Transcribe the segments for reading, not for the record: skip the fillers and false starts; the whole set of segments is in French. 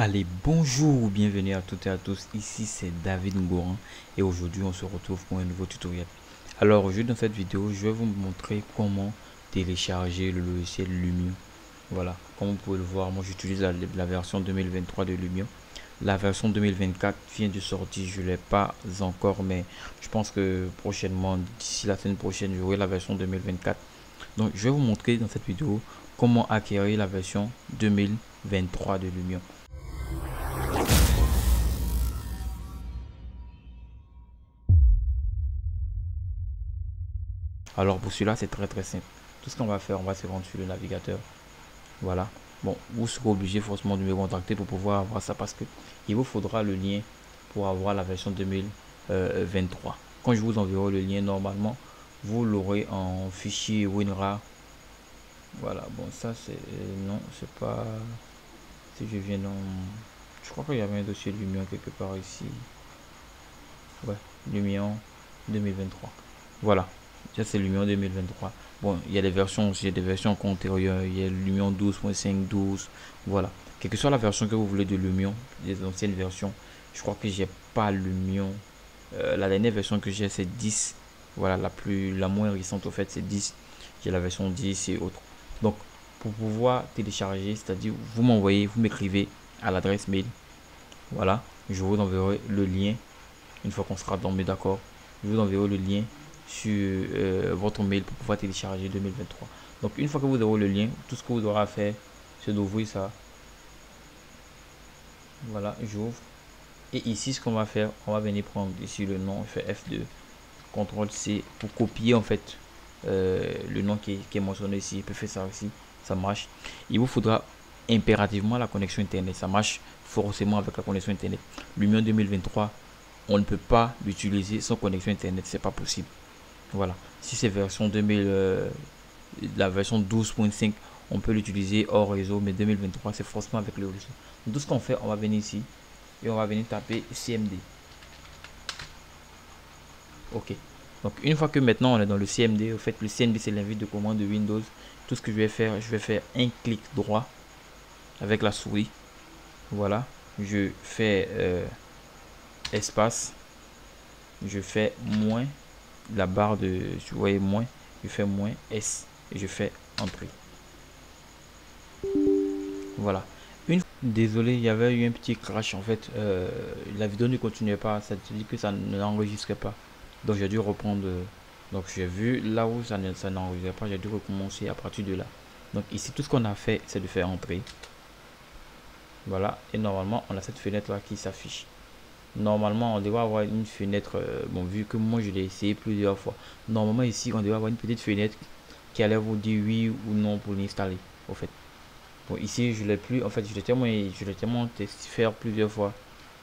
Allez, bonjour ou bienvenue à toutes et à tous, ici c'est David Ngoran et aujourd'hui on se retrouve pour un nouveau tutoriel. Alors aujourd'hui dans cette vidéo, je vais vous montrer comment télécharger le logiciel Lumion. Voilà, comme vous pouvez le voir, moi j'utilise la version 2023 de Lumion. La version 2024 vient de sortir, je ne l'ai pas encore, mais je pense que prochainement, d'ici la semaine prochaine, j'aurai la version 2024. Donc je vais vous montrer dans cette vidéo comment acquérir la version 2023 de Lumion. Alors pour cela, c'est très simple. Tout ce qu'on va faire, on va se rendre sur le navigateur. Voilà. Bon, vous serez obligé forcément de me contacter pour pouvoir avoir ça parce que il vous faudra le lien pour avoir la version 2023. Quand je vous enverrai le lien, normalement, vous l'aurez en fichier WinRAR. Voilà. Bon, ça c'est non, c'est pas. Si je viens dans, je crois qu'il y avait un dossier Lumion quelque part ici. Ouais, Lumion 2023. Voilà. Ça c'est Lumion 2023. Bon, il y a des versions aussi, il y a des versions antérieures, il y a Lumion 12.5, 12, voilà. Quelle que soit la version que vous voulez de Lumion, les anciennes versions, je crois que j'ai pas Lumion. La dernière version que j'ai c'est 10. Voilà, la moins récente au fait c'est 10. J'ai la version 10 et autres. Donc, pour pouvoir télécharger, c'est-à-dire vous m'envoyez, vous m'écrivez à l'adresse mail. Voilà, je vous enverrai le lien une fois qu'on sera tombé d'accord. Je vous enverrai le lien sur votre mail pour pouvoir télécharger 2023. Donc une fois que vous aurez le lien, tout ce que vous aurez à faire, c'est d'ouvrir ça. Voilà, j'ouvre. Et ici, ce qu'on va faire, on va venir prendre ici le nom, on fait F2, CTRL C pour copier en fait le nom qui est mentionné ici. On peut faire ça aussi, ça marche. Il vous faudra impérativement la connexion internet. Ça marche forcément avec la connexion internet. Lumion 2023, on ne peut pas l'utiliser sans connexion internet, c'est pas possible. Voilà, si c'est version 2000, la version 12.5, on peut l'utiliser hors réseau, mais 2023 c'est forcément avec le réseau. Donc, tout ce qu'on fait, on va venir ici et on va venir taper CMD. Ok, donc une fois que maintenant on est dans le CMD, au fait le CMD c'est l'invite de commande de Windows. Tout ce que je vais faire un clic droit avec la souris. Voilà, je fais espace, je fais moins la barre de, vous voyez, moins, je fais moins S et je fais entrée. Voilà. Désolé, il y avait eu un petit crash en fait. La vidéo ne continuait pas, ça te dit que ça n'enregistrait pas. Donc j'ai dû reprendre. Donc j'ai vu là où ça n'enregistrait pas, j'ai dû recommencer à partir de là. Donc ici, tout ce qu'on a fait, c'est de faire entrer. Voilà. Et normalement, on a cette fenêtre là qui s'affiche. Normalement, on devrait avoir une fenêtre. Bon, vu que moi je l'ai essayé plusieurs fois. Normalement, ici, on devrait avoir une petite fenêtre qui allait vous dire oui ou non pour l'installer. Au fait. Bon, ici, je l'ai plus. En fait, je l'ai tellement testé faire plusieurs fois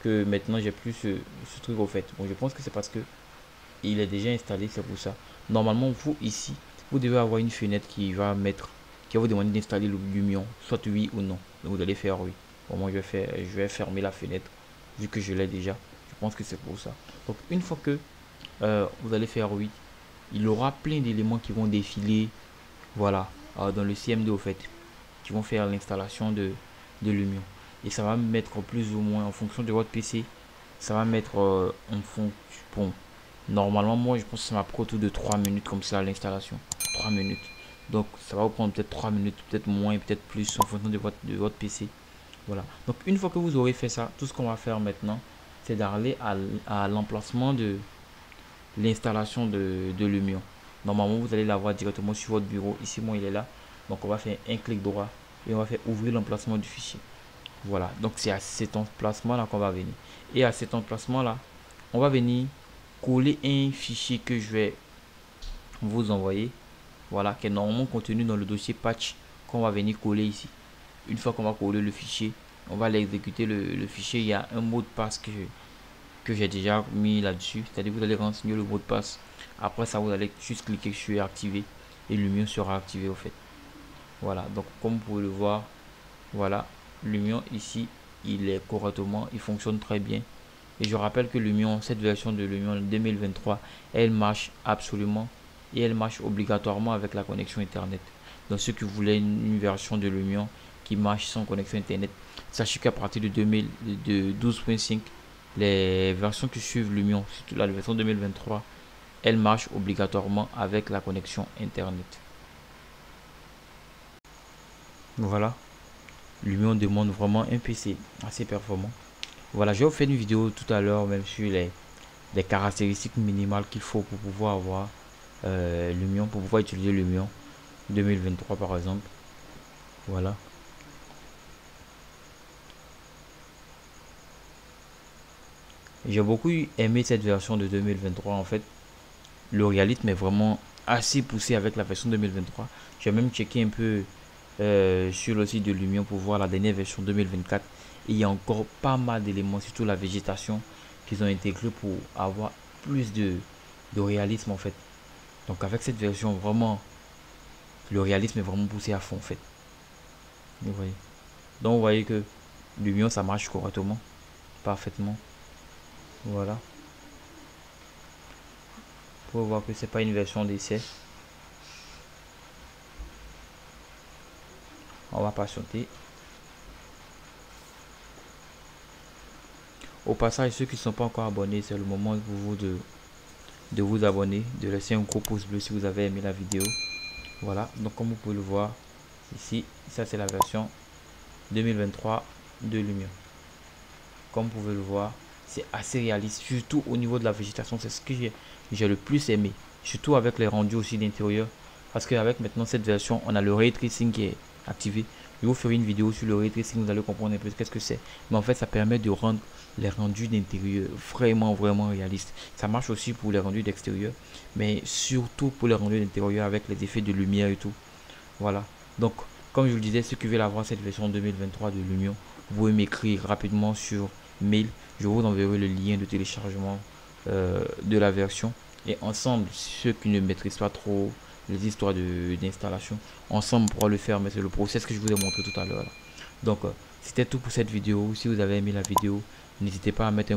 que maintenant, j'ai plus ce truc au fait. Bon, je pense que c'est parce que il est déjà installé, c'est pour ça. Normalement, vous ici, vous devez avoir une fenêtre qui va vous demander d'installer le Lumion, soit oui ou non. Donc, vous allez faire oui. Bon, moi, je vais fermer la fenêtre vu que je l'ai déjà. Je pense que c'est pour ça. Donc, une fois que vous allez faire oui, il aura plein d'éléments qui vont défiler, voilà, dans le CMD au fait, qui vont faire l'installation de Lumion. Et ça va mettre plus ou moins en fonction de votre PC. Ça va mettre en fonction. Bon, normalement, moi je pense que ça m'a pris autour de 3 minutes comme ça l'installation. 3 minutes. Donc ça va vous prendre peut-être 3 minutes, peut-être moins, peut-être plus en fonction de votre PC. Voilà. Donc une fois que vous aurez fait ça, tout ce qu'on va faire maintenant, c'est d'aller à l'emplacement de l'installation de Lumion. Normalement, vous allez l'avoir directement sur votre bureau. Ici, moi, il est là. Donc, on va faire un clic droit et on va faire ouvrir l'emplacement du fichier. Voilà. Donc, c'est à cet emplacement-là qu'on va venir. Et à cet emplacement-là, on va venir coller un fichier que je vais vous envoyer. Voilà, qui est normalement contenu dans le dossier patch qu'on va venir coller ici. Une fois qu'on va coller le fichier, on va l'exécuter le fichier. Il y a un mot de passe que j'ai déjà mis là-dessus. C'est-à-dire vous allez renseigner le mot de passe. Après ça, vous allez juste cliquer sur activer et Lumion sera activé au fait. Voilà, donc comme vous pouvez le voir, voilà, Lumion ici, il est correctement, il fonctionne très bien. Et je rappelle que Lumion, cette version de Lumion 2023, elle marche absolument et elle marche obligatoirement avec la connexion internet. Donc ceux qui voulaient une version de Lumion qui marche sans connexion internet, Sachez qu'à partir de 12.5, les versions qui suivent Lumion, surtout la version 2023, elle marche obligatoirement avec la connexion internet. Voilà, Lumion demande vraiment un PC assez performant. Voilà, je vais vous faire une vidéo tout à l'heure même sur les caractéristiques minimales qu'il faut pour pouvoir avoir Lumion, pour pouvoir utiliser Lumion 2023 par exemple. Voilà. J'ai beaucoup aimé cette version de 2023 en fait. Le réalisme est vraiment assez poussé avec la version 2023. J'ai même checké un peu sur le site de Lumion pour voir la dernière version 2024. Et il y a encore pas mal d'éléments, surtout la végétation, qu'ils ont intégré pour avoir plus de réalisme en fait. Donc avec cette version, vraiment, le réalisme est vraiment poussé à fond en fait. Vous voyez. Donc vous voyez que Lumion, ça marche correctement, parfaitement. Voilà. Vous pouvez voir que c'est pas une version d'essai. On va patienter. Au passage, ceux qui ne sont pas encore abonnés, c'est le moment pour vous de vous abonner, de laisser un gros pouce bleu si vous avez aimé la vidéo. Voilà, donc comme vous pouvez le voir ici, ça c'est la version 2023 de Lumion. Comme vous pouvez le voir, c'est assez réaliste, surtout au niveau de la végétation. C'est ce que j'ai le plus aimé, surtout avec les rendus aussi d'intérieur. Parce qu'avec maintenant cette version, on a le ray tracing qui est activé. Je vous ferai une vidéo sur le ray tracing, vous allez comprendre un peu qu'est-ce que c'est. Mais en fait, ça permet de rendre les rendus d'intérieur vraiment réalistes. Ça marche aussi pour les rendus d'extérieur, mais surtout pour les rendus d'intérieur avec les effets de lumière et tout. Voilà. Donc, comme je vous le disais, ceux qui veulent avoir cette version 2023 de Lumion, vous pouvez m'écrire rapidement sur mail. Je vous enverrai le lien de téléchargement de la version. Et ensemble, ceux qui ne maîtrisent pas trop les histoires d'installation, ensemble on pourra le faire, mais c'est le process que je vous ai montré tout à l'heure. Donc, c'était tout pour cette vidéo. Si vous avez aimé la vidéo, n'hésitez pas à mettre un